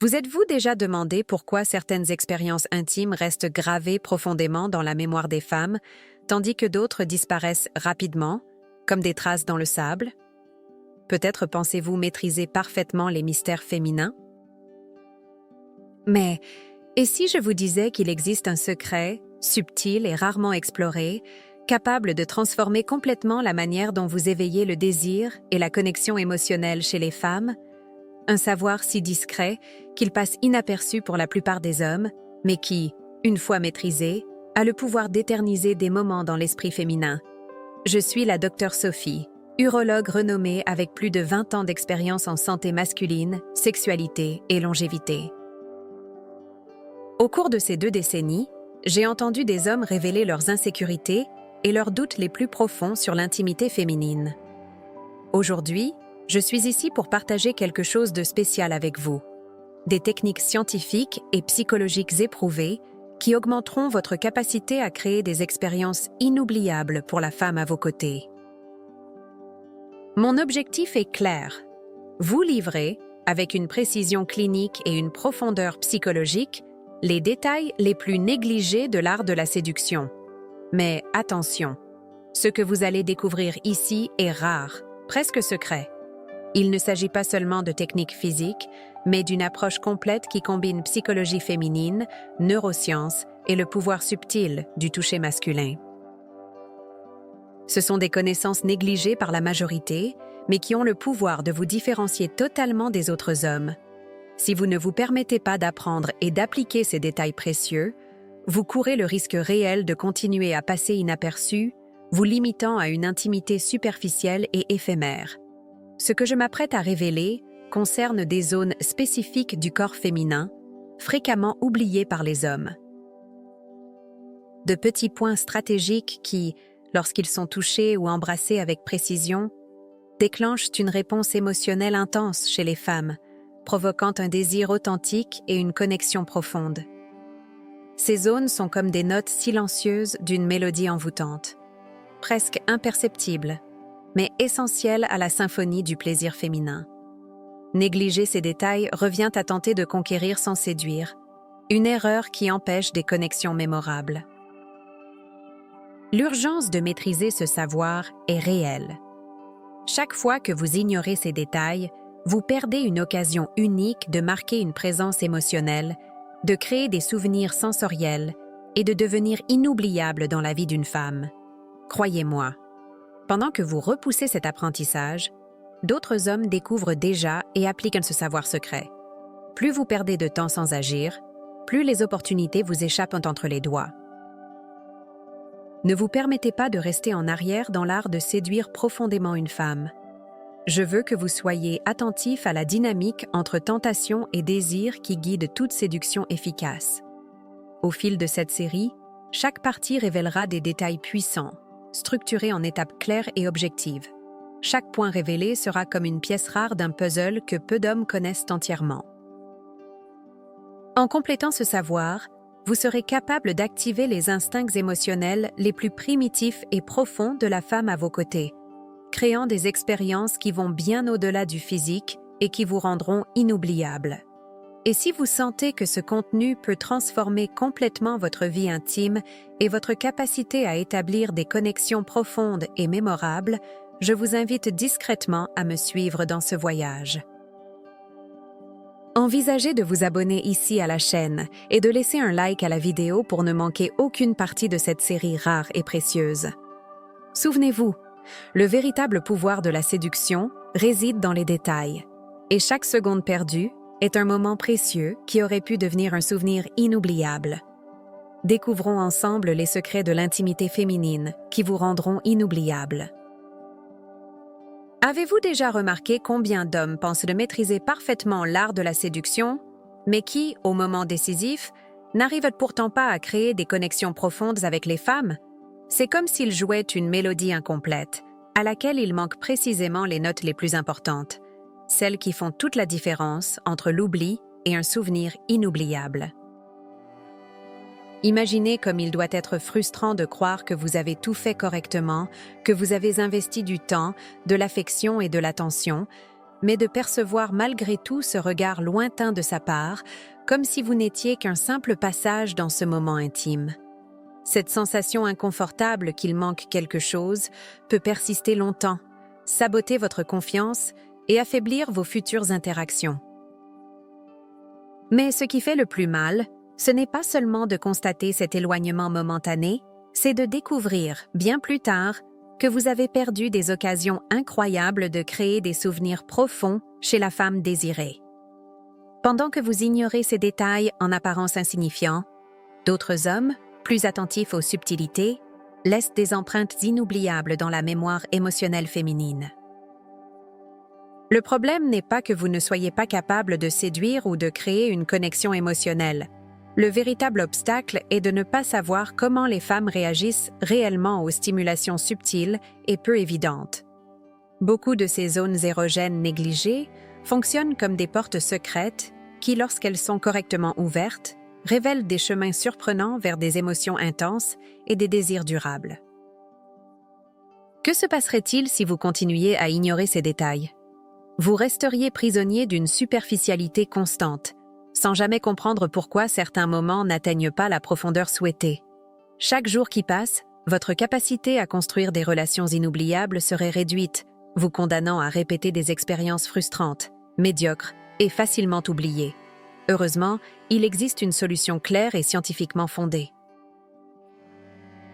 Vous êtes-vous déjà demandé pourquoi certaines expériences intimes restent gravées profondément dans la mémoire des femmes, tandis que d'autres disparaissent rapidement, comme des traces dans le sable? Peut-être pensez-vous maîtriser parfaitement les mystères féminins? Mais, et si je vous disais qu'il existe un secret, subtil et rarement exploré, capable de transformer complètement la manière dont vous éveillez le désir et la connexion émotionnelle chez les femmes? Un savoir si discret qu'il passe inaperçu pour la plupart des hommes, mais qui, une fois maîtrisé, a le pouvoir d'éterniser des moments dans l'esprit féminin. Je suis la Dr Sophie, urologue renommée avec plus de 20 ans d'expérience en santé masculine, sexualité et longévité. Au cours de ces 2 décennies, j'ai entendu des hommes révéler leurs insécurités et leurs doutes les plus profonds sur l'intimité féminine. Aujourd'hui, je suis ici pour partager quelque chose de spécial avec vous. Des techniques scientifiques et psychologiques éprouvées qui augmenteront votre capacité à créer des expériences inoubliables pour la femme à vos côtés. Mon objectif est clair. Vous livrer, avec une précision clinique et une profondeur psychologique, les détails les plus négligés de l'art de la séduction. Mais attention, ce que vous allez découvrir ici est rare, presque secret. Il ne s'agit pas seulement de techniques physiques, mais d'une approche complète qui combine psychologie féminine, neurosciences et le pouvoir subtil du toucher masculin. Ce sont des connaissances négligées par la majorité, mais qui ont le pouvoir de vous différencier totalement des autres hommes. Si vous ne vous permettez pas d'apprendre et d'appliquer ces détails précieux, vous courez le risque réel de continuer à passer inaperçu, vous limitant à une intimité superficielle et éphémère. Ce que je m'apprête à révéler concerne des zones spécifiques du corps féminin, fréquemment oubliées par les hommes. De petits points stratégiques qui, lorsqu'ils sont touchés ou embrassés avec précision, déclenchent une réponse émotionnelle intense chez les femmes, provoquant un désir authentique et une connexion profonde. Ces zones sont comme des notes silencieuses d'une mélodie envoûtante, presque imperceptibles, mais essentielle à la symphonie du plaisir féminin. Négliger ces détails revient à tenter de conquérir sans séduire, une erreur qui empêche des connexions mémorables. L'urgence de maîtriser ce savoir est réelle. Chaque fois que vous ignorez ces détails, vous perdez une occasion unique de marquer une présence émotionnelle, de créer des souvenirs sensoriels et de devenir inoubliable dans la vie d'une femme. Croyez-moi, pendant que vous repoussez cet apprentissage, d'autres hommes découvrent déjà et appliquent ce savoir secret. Plus vous perdez de temps sans agir, plus les opportunités vous échappent entre les doigts. Ne vous permettez pas de rester en arrière dans l'art de séduire profondément une femme. Je veux que vous soyez attentif à la dynamique entre tentation et désir qui guide toute séduction efficace. Au fil de cette série, chaque partie révélera des détails puissants, structurés en étapes claires et objectives. Chaque point révélé sera comme une pièce rare d'un puzzle que peu d'hommes connaissent entièrement. En complétant ce savoir, vous serez capable d'activer les instincts émotionnels les plus primitifs et profonds de la femme à vos côtés, créant des expériences qui vont bien au-delà du physique et qui vous rendront inoubliables. Et si vous sentez que ce contenu peut transformer complètement votre vie intime et votre capacité à établir des connexions profondes et mémorables, je vous invite discrètement à me suivre dans ce voyage. Envisagez de vous abonner ici à la chaîne et de laisser un like à la vidéo pour ne manquer aucune partie de cette série rare et précieuse. Souvenez-vous, le véritable pouvoir de la séduction réside dans les détails, et chaque seconde perdue est un moment précieux qui aurait pu devenir un souvenir inoubliable. Découvrons ensemble les secrets de l'intimité féminine qui vous rendront inoubliables. Avez-vous déjà remarqué combien d'hommes pensent de maîtriser parfaitement l'art de la séduction, mais qui, au moment décisif, n'arrivent pourtant pas à créer des connexions profondes avec les femmes? C'est comme s'ils jouaient une mélodie incomplète, à laquelle il manque précisément les notes les plus importantes, celles qui font toute la différence entre l'oubli et un souvenir inoubliable. Imaginez comme il doit être frustrant de croire que vous avez tout fait correctement, que vous avez investi du temps, de l'affection et de l'attention, mais de percevoir malgré tout ce regard lointain de sa part, comme si vous n'étiez qu'un simple passage dans ce moment intime. Cette sensation inconfortable qu'il manque quelque chose peut persister longtemps, saboter votre confiance et affaiblir vos futures interactions. Mais ce qui fait le plus mal, ce n'est pas seulement de constater cet éloignement momentané, c'est de découvrir, bien plus tard, que vous avez perdu des occasions incroyables de créer des souvenirs profonds chez la femme désirée. Pendant que vous ignorez ces détails en apparence insignifiants, d'autres hommes, plus attentifs aux subtilités, laissent des empreintes inoubliables dans la mémoire émotionnelle féminine. Le problème n'est pas que vous ne soyez pas capable de séduire ou de créer une connexion émotionnelle. Le véritable obstacle est de ne pas savoir comment les femmes réagissent réellement aux stimulations subtiles et peu évidentes. Beaucoup de ces zones érogènes négligées fonctionnent comme des portes secrètes qui, lorsqu'elles sont correctement ouvertes, révèlent des chemins surprenants vers des émotions intenses et des désirs durables. Que se passerait-il si vous continuiez à ignorer ces détails? Vous resteriez prisonnier d'une superficialité constante, sans jamais comprendre pourquoi certains moments n'atteignent pas la profondeur souhaitée. Chaque jour qui passe, votre capacité à construire des relations inoubliables serait réduite, vous condamnant à répéter des expériences frustrantes, médiocres et facilement oubliées. Heureusement, il existe une solution claire et scientifiquement fondée.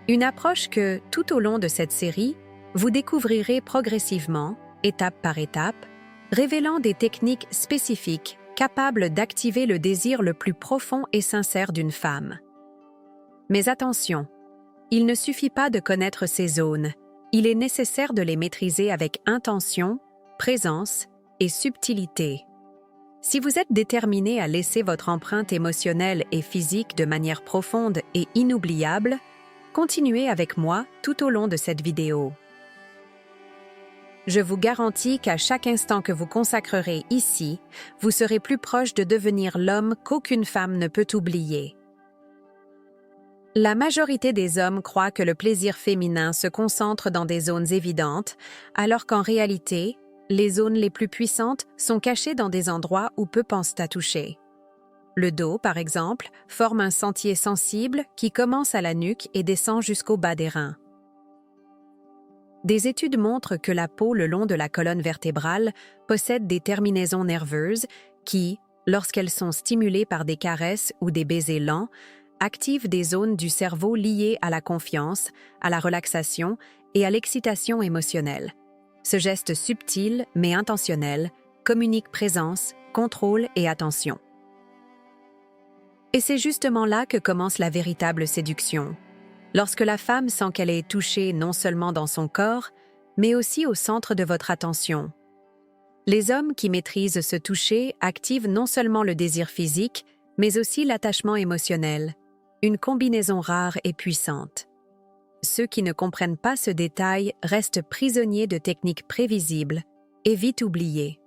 Une approche que, tout au long de cette série, vous découvrirez progressivement, étape par étape, révélant des techniques spécifiques capables d'activer le désir le plus profond et sincère d'une femme. Mais attention, il ne suffit pas de connaître ces zones, il est nécessaire de les maîtriser avec intention, présence et subtilité. Si vous êtes déterminé à laisser votre empreinte émotionnelle et physique de manière profonde et inoubliable, continuez avec moi tout au long de cette vidéo. Je vous garantis qu'à chaque instant que vous consacrerez ici, vous serez plus proche de devenir l'homme qu'aucune femme ne peut oublier. La majorité des hommes croient que le plaisir féminin se concentre dans des zones évidentes, alors qu'en réalité, les zones les plus puissantes sont cachées dans des endroits où peu pensent à toucher. Le dos, par exemple, forme un sentier sensible qui commence à la nuque et descend jusqu'au bas des reins. Des études montrent que la peau le long de la colonne vertébrale possède des terminaisons nerveuses qui, lorsqu'elles sont stimulées par des caresses ou des baisers lents, activent des zones du cerveau liées à la confiance, à la relaxation et à l'excitation émotionnelle. Ce geste subtil mais intentionnel communique présence, contrôle et attention. Et c'est justement là que commence la véritable séduction. Lorsque la femme sent qu'elle est touchée non seulement dans son corps, mais aussi au centre de votre attention. Les hommes qui maîtrisent ce toucher activent non seulement le désir physique, mais aussi l'attachement émotionnel, une combinaison rare et puissante. Ceux qui ne comprennent pas ce détail restent prisonniers de techniques prévisibles et vite oubliées.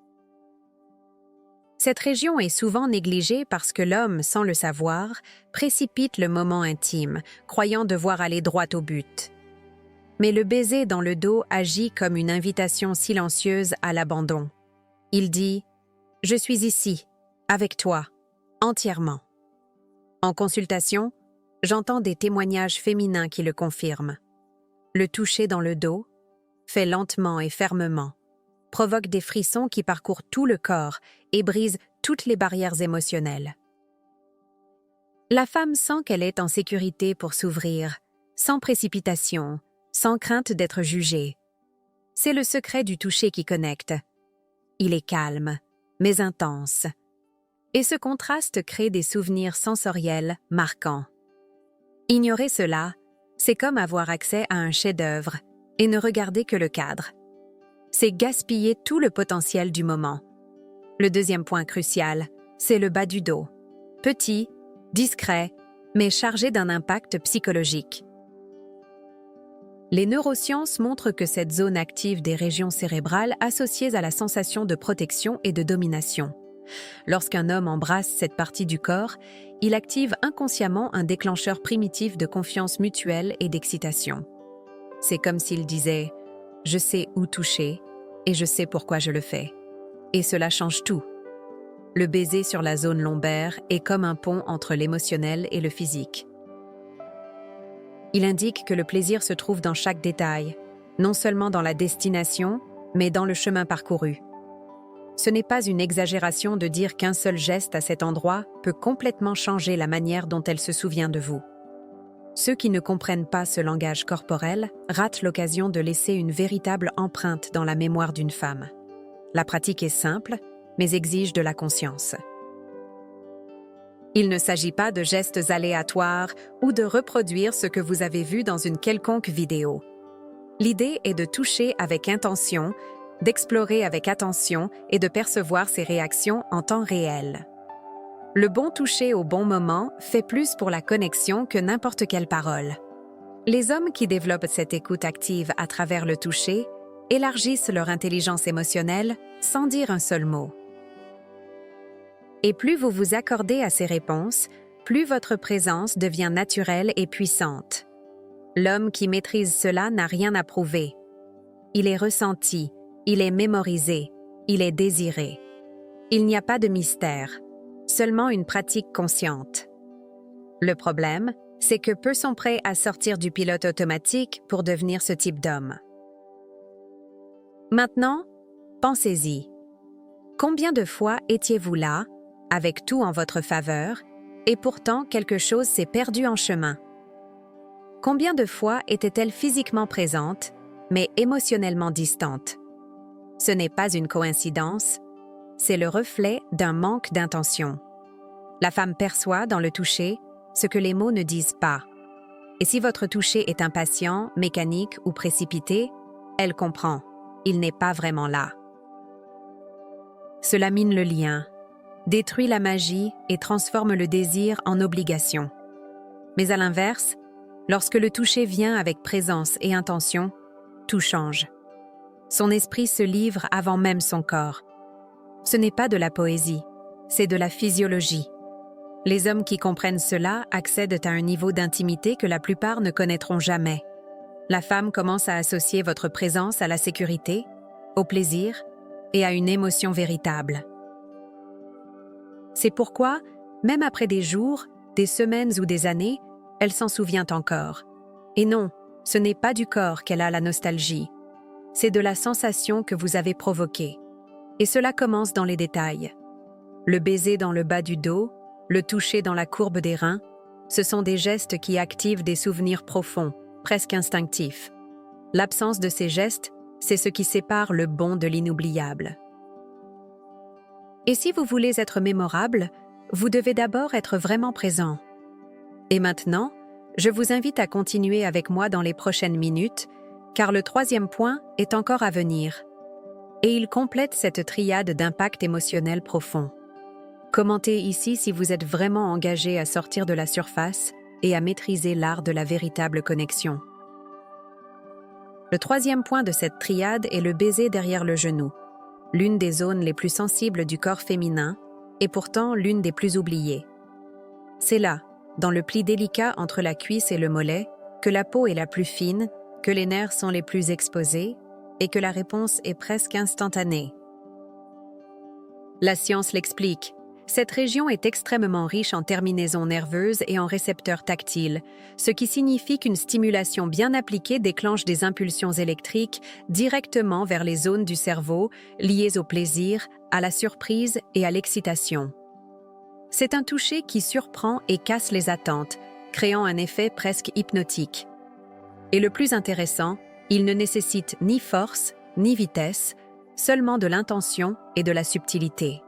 Cette région est souvent négligée parce que l'homme, sans le savoir, précipite le moment intime, croyant devoir aller droit au but. Mais le baiser dans le dos agit comme une invitation silencieuse à l'abandon. Il dit « Je suis ici, avec toi, entièrement ». En consultation, j'entends des témoignages féminins qui le confirment. Le toucher dans le dos, fait lentement et fermement, provoque des frissons qui parcourent tout le corps et brisent toutes les barrières émotionnelles. La femme sent qu'elle est en sécurité pour s'ouvrir, sans précipitation, sans crainte d'être jugée. C'est le secret du toucher qui connecte. Il est calme, mais intense. Et ce contraste crée des souvenirs sensoriels marquants. Ignorer cela, c'est comme avoir accès à un chef-d'œuvre et ne regarder que le cadre. C'est gaspiller tout le potentiel du moment. Le deuxième point crucial, c'est le bas du dos. Petit, discret, mais chargé d'un impact psychologique. Les neurosciences montrent que cette zone active des régions cérébrales associées à la sensation de protection et de domination. Lorsqu'un homme embrasse cette partie du corps, il active inconsciemment un déclencheur primitif de confiance mutuelle et d'excitation. C'est comme s'il disait « Je sais où toucher et je sais pourquoi je le fais ». Et cela change tout. Le baiser sur la zone lombaire est comme un pont entre l'émotionnel et le physique. Il indique que le plaisir se trouve dans chaque détail, non seulement dans la destination, mais dans le chemin parcouru. Ce n'est pas une exagération de dire qu'un seul geste à cet endroit peut complètement changer la manière dont elle se souvient de vous. Ceux qui ne comprennent pas ce langage corporel ratent l'occasion de laisser une véritable empreinte dans la mémoire d'une femme. La pratique est simple, mais exige de la conscience. Il ne s'agit pas de gestes aléatoires ou de reproduire ce que vous avez vu dans une quelconque vidéo. L'idée est de toucher avec intention, d'explorer avec attention et de percevoir ses réactions en temps réel. Le bon toucher au bon moment fait plus pour la connexion que n'importe quelle parole. Les hommes qui développent cette écoute active à travers le toucher élargissent leur intelligence émotionnelle sans dire un seul mot. Et plus vous vous accordez à ces réponses, plus votre présence devient naturelle et puissante. L'homme qui maîtrise cela n'a rien à prouver. Il est ressenti, il est mémorisé, il est désiré. Il n'y a pas de mystère, seulement une pratique consciente. Le problème, c'est que peu sont prêts à sortir du pilote automatique pour devenir ce type d'homme. Maintenant, pensez-y. Combien de fois étiez-vous là, avec tout en votre faveur, et pourtant quelque chose s'est perdu en chemin? Combien de fois était-elle physiquement présente, mais émotionnellement distante? Ce n'est pas une coïncidence, c'est le reflet d'un manque d'intention. La femme perçoit dans le toucher ce que les mots ne disent pas. Et si votre toucher est impatient, mécanique ou précipité, elle comprend, il n'est pas vraiment là. Cela mine le lien, détruit la magie et transforme le désir en obligation. Mais à l'inverse, lorsque le toucher vient avec présence et intention, tout change. Son esprit se livre avant même son corps. Ce n'est pas de la poésie, c'est de la physiologie. Les hommes qui comprennent cela accèdent à un niveau d'intimité que la plupart ne connaîtront jamais. La femme commence à associer votre présence à la sécurité, au plaisir et à une émotion véritable. C'est pourquoi, même après des jours, des semaines ou des années, elle s'en souvient encore. Et non, ce n'est pas du corps qu'elle a la nostalgie. C'est de la sensation que vous avez provoquée. Et cela commence dans les détails. Le baiser dans le bas du dos, le toucher dans la courbe des reins, ce sont des gestes qui activent des souvenirs profonds, presque instinctifs. L'absence de ces gestes, c'est ce qui sépare le bon de l'inoubliable. Et si vous voulez être mémorable, vous devez d'abord être vraiment présent. Et maintenant, je vous invite à continuer avec moi dans les prochaines minutes, car le troisième point est encore à venir. Et il complète cette triade d'impact émotionnel profond. Commentez ici si vous êtes vraiment engagé à sortir de la surface et à maîtriser l'art de la véritable connexion. Le troisième point de cette triade est le baiser derrière le genou, l'une des zones les plus sensibles du corps féminin et pourtant l'une des plus oubliées. C'est là, dans le pli délicat entre la cuisse et le mollet, que la peau est la plus fine, que les nerfs sont les plus exposés et que la réponse est presque instantanée. La science l'explique. Cette région est extrêmement riche en terminaisons nerveuses et en récepteurs tactiles, ce qui signifie qu'une stimulation bien appliquée déclenche des impulsions électriques directement vers les zones du cerveau liées au plaisir, à la surprise et à l'excitation. C'est un toucher qui surprend et casse les attentes, créant un effet presque hypnotique. Et le plus intéressant, il ne nécessite ni force, ni vitesse, seulement de l'intention et de la subtilité.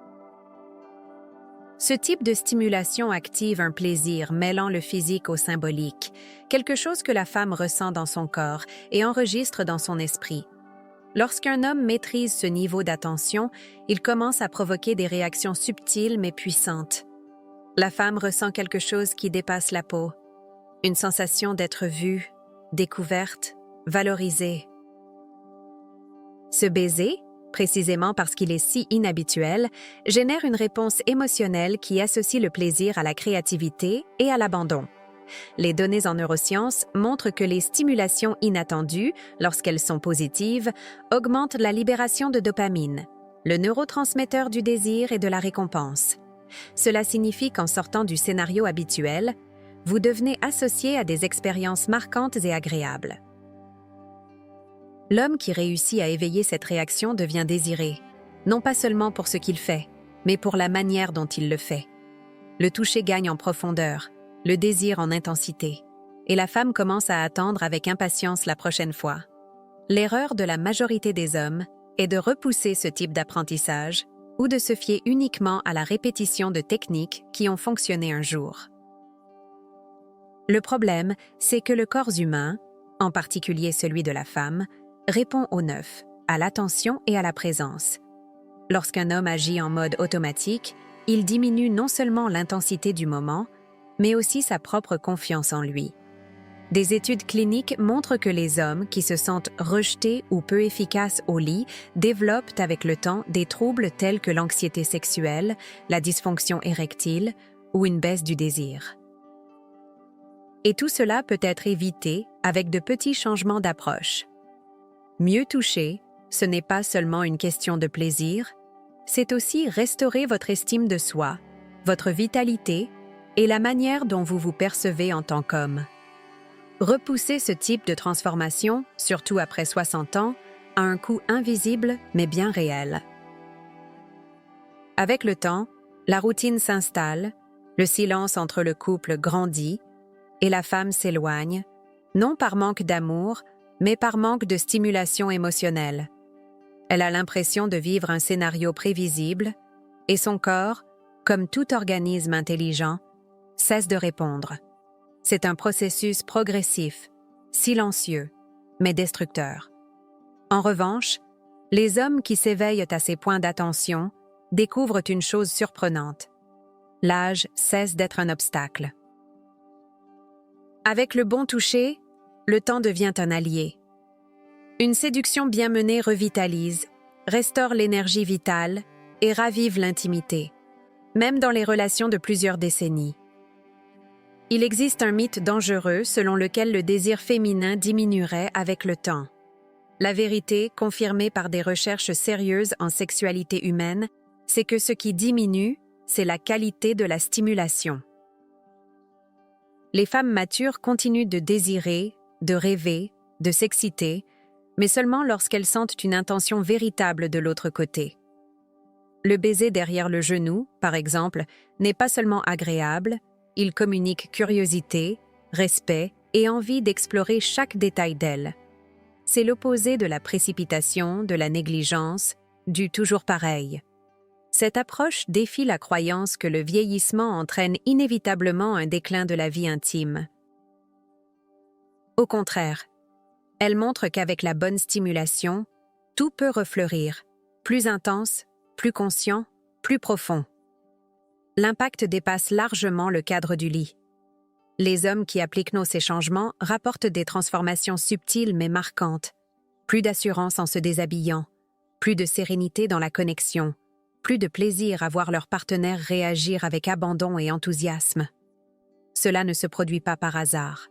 Ce type de stimulation active un plaisir mêlant le physique au symbolique, quelque chose que la femme ressent dans son corps et enregistre dans son esprit. Lorsqu'un homme maîtrise ce niveau d'attention, il commence à provoquer des réactions subtiles mais puissantes. La femme ressent quelque chose qui dépasse la peau, une sensation d'être vue, découverte, valorisée. Ce baiser, précisément parce qu'il est si inhabituel, génère une réponse émotionnelle qui associe le plaisir à la créativité et à l'abandon. Les données en neurosciences montrent que les stimulations inattendues, lorsqu'elles sont positives, augmentent la libération de dopamine, le neurotransmetteur du désir et de la récompense. Cela signifie qu'en sortant du scénario habituel, vous devenez associé à des expériences marquantes et agréables. L'homme qui réussit à éveiller cette réaction devient désiré, non pas seulement pour ce qu'il fait, mais pour la manière dont il le fait. Le toucher gagne en profondeur, le désir en intensité, et la femme commence à attendre avec impatience la prochaine fois. L'erreur de la majorité des hommes est de repousser ce type d'apprentissage ou de se fier uniquement à la répétition de techniques qui ont fonctionné un jour. Le problème, c'est que le corps humain, en particulier celui de la femme, répond au neuf, à l'attention et à la présence. Lorsqu'un homme agit en mode automatique, il diminue non seulement l'intensité du moment, mais aussi sa propre confiance en lui. Des études cliniques montrent que les hommes qui se sentent rejetés ou peu efficaces au lit développent avec le temps des troubles tels que l'anxiété sexuelle, la dysfonction érectile ou une baisse du désir. Et tout cela peut être évité avec de petits changements d'approche. Mieux toucher, ce n'est pas seulement une question de plaisir, c'est aussi restaurer votre estime de soi, votre vitalité et la manière dont vous vous percevez en tant qu'homme. Repousser ce type de transformation, surtout après 60 ans, a un coût invisible mais bien réel. Avec le temps, la routine s'installe, le silence entre le couple grandit et la femme s'éloigne, non par manque d'amour, mais par manque de stimulation émotionnelle. Elle a l'impression de vivre un scénario prévisible et son corps, comme tout organisme intelligent, cesse de répondre. C'est un processus progressif, silencieux, mais destructeur. En revanche, les hommes qui s'éveillent à ces points d'attention découvrent une chose surprenante. L'âge cesse d'être un obstacle. Avec le bon toucher, le temps devient un allié. Une séduction bien menée revitalise, restaure l'énergie vitale et ravive l'intimité, même dans les relations de plusieurs décennies. Il existe un mythe dangereux selon lequel le désir féminin diminuerait avec le temps. La vérité, confirmée par des recherches sérieuses en sexualité humaine, c'est que ce qui diminue, c'est la qualité de la stimulation. Les femmes matures continuent de désirer, de rêver, de s'exciter, mais seulement lorsqu'elles sentent une intention véritable de l'autre côté. Le baiser derrière le genou, par exemple, n'est pas seulement agréable, il communique curiosité, respect et envie d'explorer chaque détail d'elle. C'est l'opposé de la précipitation, de la négligence, du toujours pareil. Cette approche défie la croyance que le vieillissement entraîne inévitablement un déclin de la vie intime. Au contraire, elle montre qu'avec la bonne stimulation, tout peut refleurir, plus intense, plus conscient, plus profond. L'impact dépasse largement le cadre du lit. Les hommes qui appliquent ces changements rapportent des transformations subtiles mais marquantes. Plus d'assurance en se déshabillant, plus de sérénité dans la connexion, plus de plaisir à voir leur partenaire réagir avec abandon et enthousiasme. Cela ne se produit pas par hasard.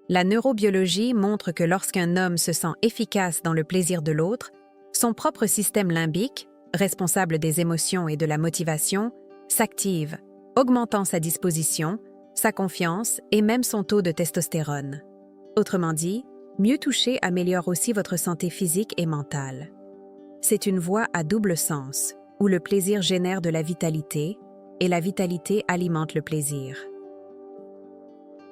La neurobiologie montre que lorsqu'un homme se sent efficace dans le plaisir de l'autre, son propre système limbique, responsable des émotions et de la motivation, s'active, augmentant sa disposition, sa confiance et même son taux de testostérone. Autrement dit, mieux toucher améliore aussi votre santé physique et mentale. C'est une voie à double sens, où le plaisir génère de la vitalité et la vitalité alimente le plaisir.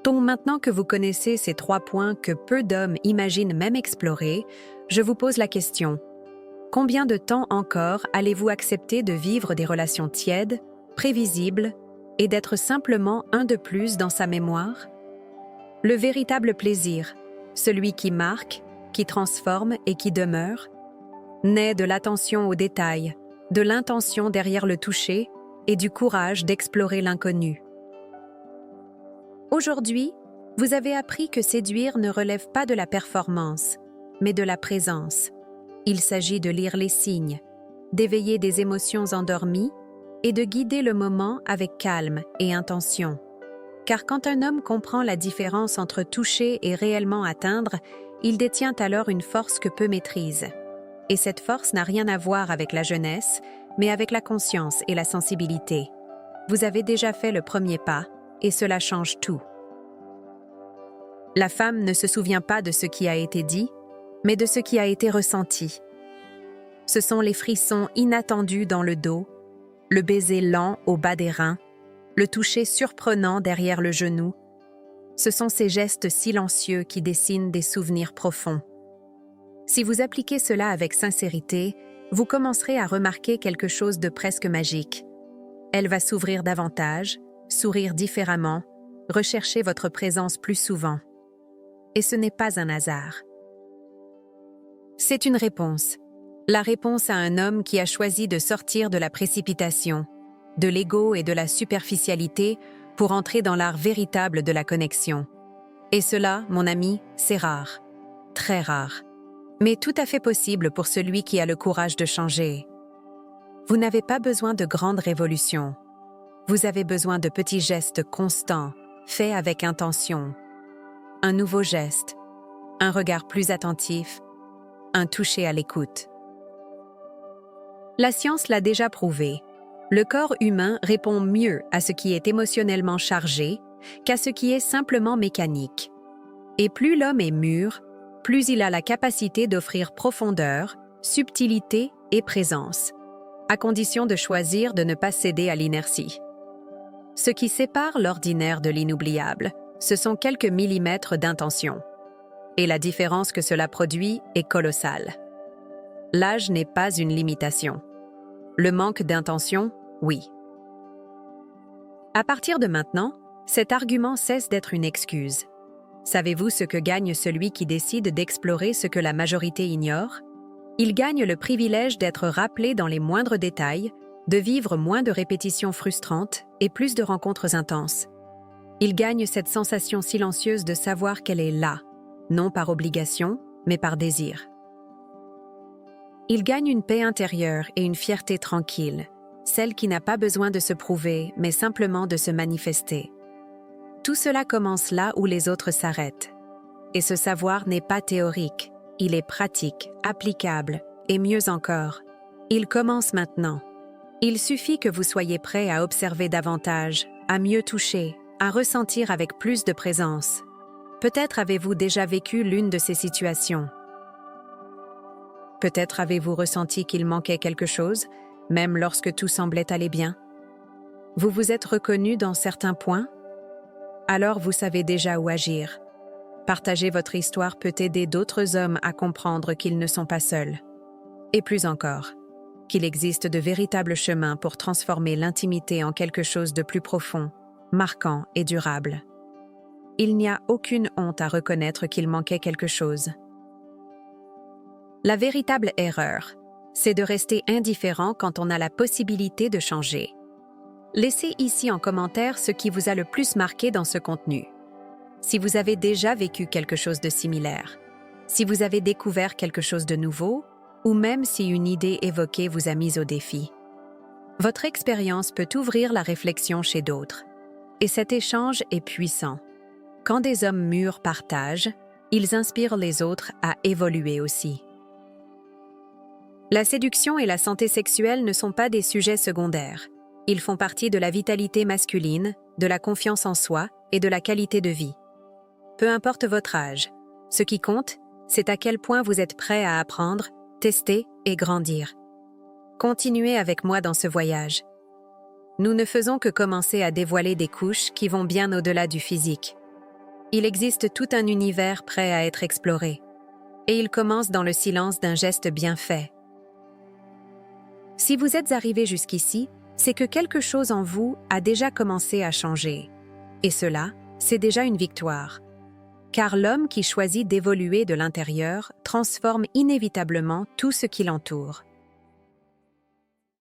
Donc maintenant que vous connaissez ces 3 points que peu d'hommes imaginent même explorer, je vous pose la question. Combien de temps encore allez-vous accepter de vivre des relations tièdes, prévisibles et d'être simplement un de plus dans sa mémoire? Le véritable plaisir, celui qui marque, qui transforme et qui demeure, naît de l'attention aux détails, de l'intention derrière le toucher et du courage d'explorer l'inconnu. Aujourd'hui, vous avez appris que séduire ne relève pas de la performance, mais de la présence. Il s'agit de lire les signes, d'éveiller des émotions endormies et de guider le moment avec calme et intention. Car quand un homme comprend la différence entre toucher et réellement atteindre, il détient alors une force que peu maîtrisent. Et cette force n'a rien à voir avec la jeunesse, mais avec la conscience et la sensibilité. Vous avez déjà fait le premier pas, et cela change tout. La femme ne se souvient pas de ce qui a été dit, mais de ce qui a été ressenti. Ce sont les frissons inattendus dans le dos, le baiser lent au bas des reins, le toucher surprenant derrière le genou. Ce sont ces gestes silencieux qui dessinent des souvenirs profonds. Si vous appliquez cela avec sincérité, vous commencerez à remarquer quelque chose de presque magique. Elle va s'ouvrir davantage, sourire différemment, rechercher votre présence plus souvent. Et ce n'est pas un hasard. C'est une réponse. La réponse à un homme qui a choisi de sortir de la précipitation, de l'ego et de la superficialité pour entrer dans l'art véritable de la connexion. Et cela, mon ami, c'est rare. Très rare. Mais tout à fait possible pour celui qui a le courage de changer. Vous n'avez pas besoin de grandes révolutions. Vous avez besoin de petits gestes constants, faits avec intention. Un nouveau geste, un regard plus attentif, un toucher à l'écoute. La science l'a déjà prouvé. Le corps humain répond mieux à ce qui est émotionnellement chargé qu'à ce qui est simplement mécanique. Et plus l'homme est mûr, plus il a la capacité d'offrir profondeur, subtilité et présence, à condition de choisir de ne pas céder à l'inertie. Ce qui sépare l'ordinaire de l'inoubliable, ce sont quelques millimètres d'intention. Et la différence que cela produit est colossale. L'âge n'est pas une limitation. Le manque d'intention, oui. À partir de maintenant, cet argument cesse d'être une excuse. Savez-vous ce que gagne celui qui décide d'explorer ce que la majorité ignore? Il gagne le privilège d'être rappelé dans les moindres détails, de vivre moins de répétitions frustrantes et plus de rencontres intenses. Il gagne cette sensation silencieuse de savoir qu'elle est là, non par obligation, mais par désir. Il gagne une paix intérieure et une fierté tranquille, celle qui n'a pas besoin de se prouver, mais simplement de se manifester. Tout cela commence là où les autres s'arrêtent. Et ce savoir n'est pas théorique, il est pratique, applicable, et mieux encore, il commence maintenant. Il suffit que vous soyez prêt à observer davantage, à mieux toucher, à ressentir avec plus de présence. Peut-être avez-vous déjà vécu l'une de ces situations. Peut-être avez-vous ressenti qu'il manquait quelque chose, même lorsque tout semblait aller bien. Vous vous êtes reconnu dans certains points? Alors vous savez déjà où agir. Partager votre histoire peut aider d'autres hommes à comprendre qu'ils ne sont pas seuls. Et plus encore, qu'il existe de véritables chemins pour transformer l'intimité en quelque chose de plus profond, marquant et durable. Il n'y a aucune honte à reconnaître qu'il manquait quelque chose. La véritable erreur, c'est de rester indifférent quand on a la possibilité de changer. Laissez ici en commentaire ce qui vous a le plus marqué dans ce contenu. Si vous avez déjà vécu quelque chose de similaire, si vous avez découvert quelque chose de nouveau, ou même si une idée évoquée vous a mis au défi. Votre expérience peut ouvrir la réflexion chez d'autres. Et cet échange est puissant. Quand des hommes mûrs partagent, ils inspirent les autres à évoluer aussi. La séduction et la santé sexuelle ne sont pas des sujets secondaires. Ils font partie de la vitalité masculine, de la confiance en soi et de la qualité de vie. Peu importe votre âge, ce qui compte, c'est à quel point vous êtes prêt à apprendre, tester et grandir. Continuez avec moi dans ce voyage. Nous ne faisons que commencer à dévoiler des couches qui vont bien au-delà du physique. Il existe tout un univers prêt à être exploré. Et il commence dans le silence d'un geste bien fait. Si vous êtes arrivé jusqu'ici, c'est que quelque chose en vous a déjà commencé à changer. Et cela, c'est déjà une victoire. Car l'homme qui choisit d'évoluer de l'intérieur transforme inévitablement tout ce qui l'entoure.